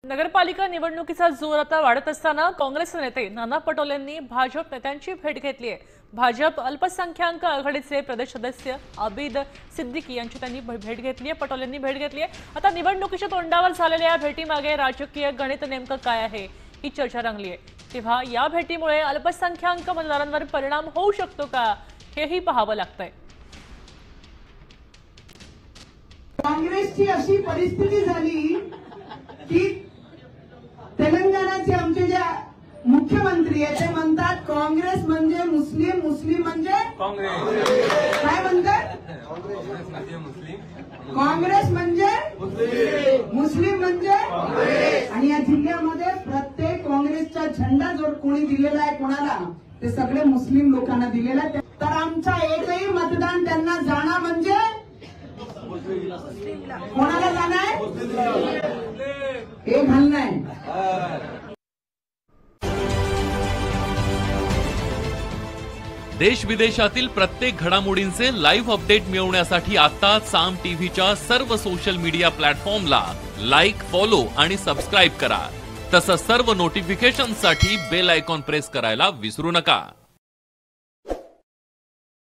नगरपालिका निवडणुकीचा जोर आता वाढत असताना काँग्रेस नेते नाना पटोलेंनी भाजप नेत्यांची भेट घेतली आहे। भाजप अल्पसंख्याक आघाडीचे प्रदेश सदस्य आबिद सिद्दीकी यांची त्यांनी भेट घेतली आहे। पटोलेंनी भेट घेतली आहे। आता निवडणुकीच्या तोंडावर झालेल्या या भेटीमागे राजकीय गणित नेमकं काय आहे ही चर्चा रंगली आहे। तेव्हा या भेटीमुळे अल्पसंख्याक मतदारांवर परिणाम होऊ शकतो का हेही पाहावं लागतंय। काँग्रेसची अशी परिस्थिती झाली की तेलंगणाचे आमचे जे मुख्यमंत्री आहेत ते म्हणतात काँग्रेस म्हणजे मुस्लिम, मुस्लिम म्हणजे काँग्रेस। काय म्हणतात? काँग्रेस म्हणजे मुस्लिम म्हणजे काँग्रेस। आणि या जिल्ह्यामध्ये प्रत्येक काँग्रेसचा झेंडा जो कोणी दिलेला आहे कोणाला, ते सगळे मुस्लिम लोकांना दिलेला आहे। तर आमचा एकही मतदान त्यांना जाणं म्हणजे कोणाला जाणं आहे? हे घालणं आहे। देश विदेशातील प्रत्येक घडामोडींचे लाईव्ह अपडेट मिळवण्यासाठी आता साम टीव्हीच्या सर्व सोशल मीडिया प्लॅटफॉर्मला लाईक, फॉलो आणि सबस्क्राईब करा। तसंच सर्व नोटिफिकेशनसाठी बेल आयकॉन प्रेस करायला विसरू नका।